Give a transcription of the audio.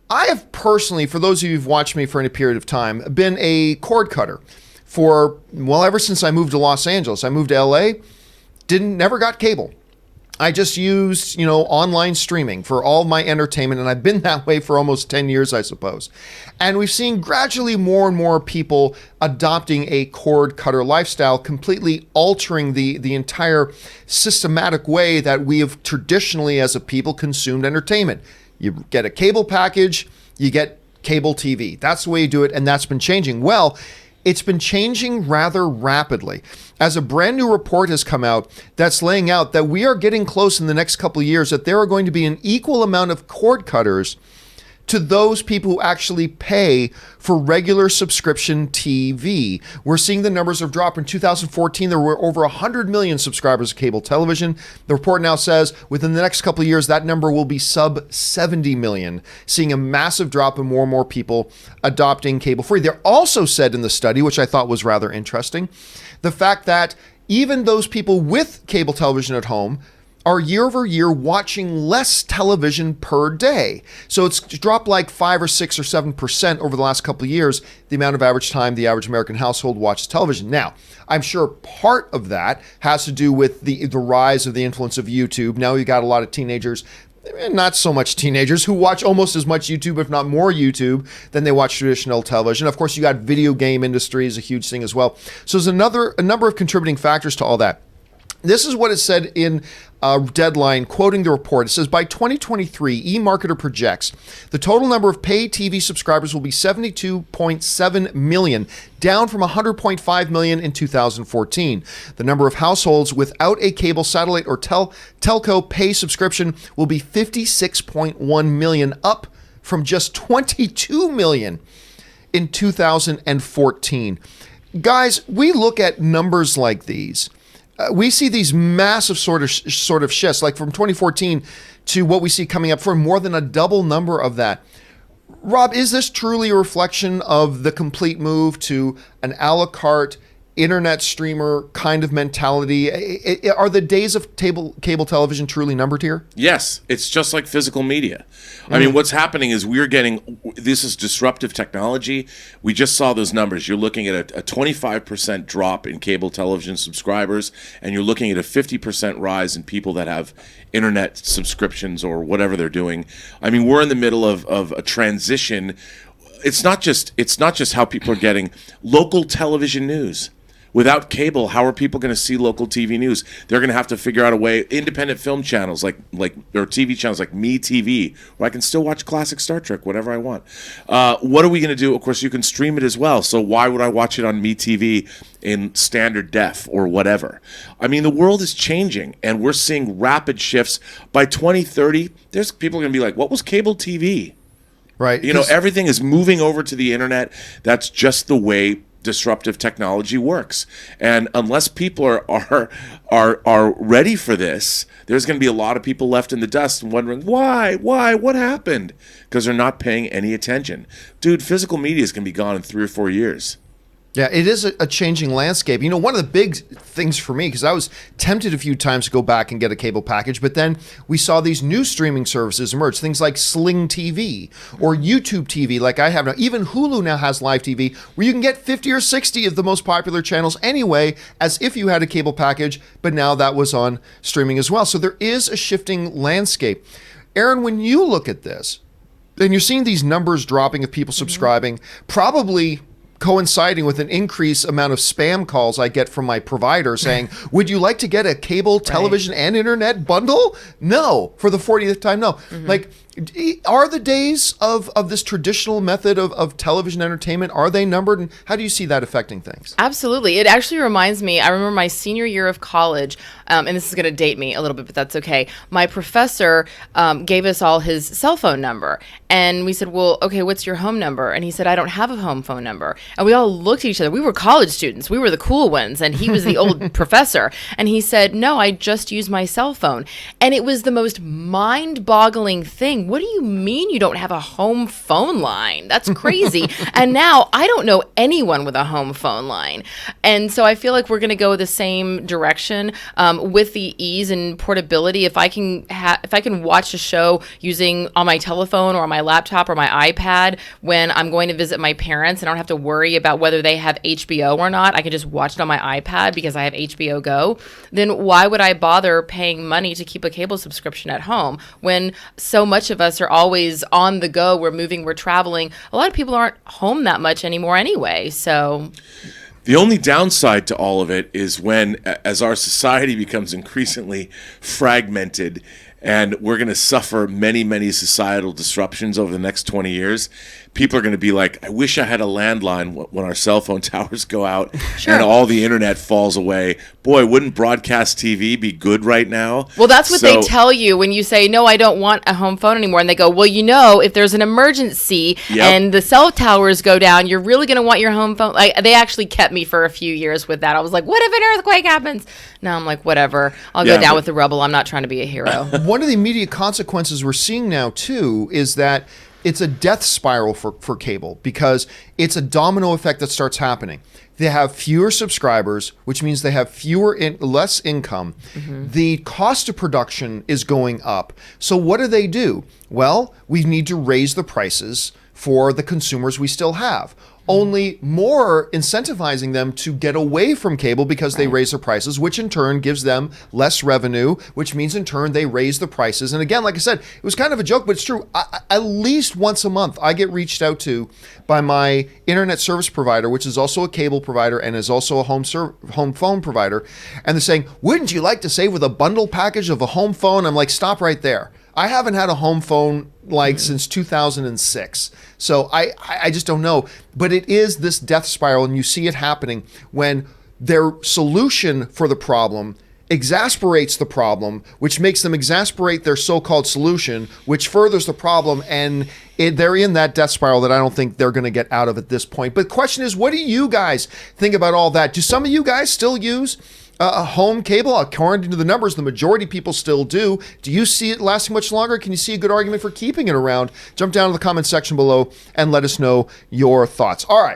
I have personally, for those of you who've watched me for any period of time, been a cord cutter for, well, ever since I moved to Los Angeles. I moved to LA, never got cable. I just used, online streaming for all my entertainment, and I've been that way for almost 10 years, I suppose. And we've seen gradually more and more people adopting a cord cutter lifestyle, completely altering the entire systematic way that we have traditionally, as a people, consumed entertainment. You get a cable package, you get cable TV. That's the way you do it, and that's been changing. Well, it's been changing rather rapidly, as a brand new report has come out that's laying out that we are getting close in the next couple of years that there are going to be an equal amount of cord cutters to those people who actually pay for regular subscription TV. We're seeing the numbers have dropped. In 2014, there were over 100 million subscribers of cable television. The report now says within the next couple of years, that number will be sub 70 million, seeing a massive drop in more and more people adopting cable free. They're also said in the study, which I thought was rather interesting, the fact that even those people with cable television at home are year over year watching less television per day. So it's dropped like 5 or 6 or 7% over the last couple of years, the amount of average time the average American household watches television. Now, I'm sure part of that has to do with the rise of the influence of YouTube. Now you got a lot of teenagers, not so much teenagers, who watch almost as much YouTube, if not more YouTube, than they watch traditional television. Of course, you got video game industry is a huge thing as well. So there's a number of contributing factors to all that. This is what it said in Deadline, quoting the report. It says, by 2023, eMarketer projects the total number of paid TV subscribers will be 72.7 million, down from 100.5 million in 2014. The number of households without a cable, satellite, or telco pay subscription will be 56.1 million, up from just 22 million in 2014. Guys, we look at numbers like these. We see these massive sort of shifts, like from 2014 to what we see coming up for more than a double number of that. Rob, is this truly a reflection of the complete move to an a la carte internet streamer kind of mentality? Are the days of cable television truly numbered here? Yes, it's just like physical media. I mean, what's happening is this is disruptive technology. We just saw those numbers. You're looking at a 25% drop in cable television subscribers, and you're looking at a 50% rise in people that have internet subscriptions or whatever they're doing. I mean, we're in the middle of a transition. It's not just how people are getting local television news. Without cable, how are people going to see local TV news? They're going to have to figure out a way. Independent film channels or TV channels like MeTV, where I can still watch classic Star Trek, whatever I want. What are we going to do? Of course, you can stream it as well. So why would I watch it on MeTV in standard def or whatever? I mean, the world is changing, and we're seeing rapid shifts. By 2030, there's people going to be like, "What was cable TV?" Right. Everything is moving over to the internet. That's just the way disruptive technology works, and unless people are ready for this, there's going to be a lot of people left in the dust and wondering why, what happened, because they're not paying any attention. Dude, physical media is going to be gone in 3 or 4 years. Yeah, it is a changing landscape. One of the big things for me, because I was tempted a few times to go back and get a cable package, but then we saw these new streaming services emerge, things like Sling TV or YouTube TV, like I have now. Even Hulu now has live TV, where you can get 50 or 60 of the most popular channels anyway, as if you had a cable package, but now that was on streaming as well. So there is a shifting landscape. Aaron, when you look at this, and you're seeing these numbers dropping of people subscribing, probably coinciding with an increased amount of spam calls I get from my provider saying, would you like to get a cable television and internet bundle? No. For the 40th time, no. Like, are the days of this traditional method of television entertainment, are they numbered? And how do you see that affecting things? Absolutely. It actually reminds me, I remember my senior year of college, and this is going to date me a little bit, but that's okay. My professor gave us all his cell phone number. And we said, well, okay, what's your home number? And he said, I don't have a home phone number. And we all looked at each other. We were college students. We were the cool ones. And he was the old professor. And he said, no, I just use my cell phone. And it was the most mind-boggling thing, saying, what do you mean you don't have a home phone line? That's crazy. And now I don't know anyone with a home phone line. And so I feel like we're going to go the same direction with the ease and portability. If I can watch a show using on my telephone or my laptop or my iPad when I'm going to visit my parents, and I don't have to worry about whether they have HBO or not, I can just watch it on my iPad because I have HBO Go, then why would I bother paying money to keep a cable subscription at home when so much of us are always on the go? We're moving, we're traveling. A lot of people aren't home that much anymore anyway. So the only downside to all of it is when, as our society becomes increasingly fragmented, and we're going to suffer many, many societal disruptions over the next 20 years, people are going to be like, I wish I had a landline when our cell phone towers go out and all the internet falls away. Boy, wouldn't broadcast TV be good right now? Well, that's what they tell you when you say, no, I don't want a home phone anymore. And they go, well, if there's an emergency and the cell towers go down, you're really going to want your home phone. They actually kept me for a few years with that. I was like, what if an earthquake happens? Now I'm like, whatever. I'll go down with the rubble. I'm not trying to be a hero. One of the immediate consequences we're seeing now, too, is that it's a death spiral for cable because it's a domino effect that starts happening. They have fewer subscribers, which means they have less income. Mm-hmm. The cost of production is going up. So what do? Well, we need to raise the prices for the consumers we still have. Only more incentivizing them to get away from cable because they raise their prices, which in turn gives them less revenue, which means in turn they raise the prices. And again, like I said, it was kind of a joke, but it's true. At least once a month, I get reached out to by my internet service provider, which is also a cable provider and is also a home phone provider. And they're saying, wouldn't you like to save with a bundle package of a home phone? I'm like, stop right there. I haven't had a home phone since 2006. So I just don't know. But it is this death spiral, and you see it happening when their solution for the problem exasperates the problem, which makes them exasperate their so-called solution, which furthers the problem, and they're in that death spiral that I don't think they're going to get out of at this point. But the question is, what do you guys think about all that? Do some of you guys still use a home cable? According to the numbers, the majority of people still do. Do you see it lasting much longer? Can you see a good argument for keeping it around? Jump down to the comment section below and let us know your thoughts. All right.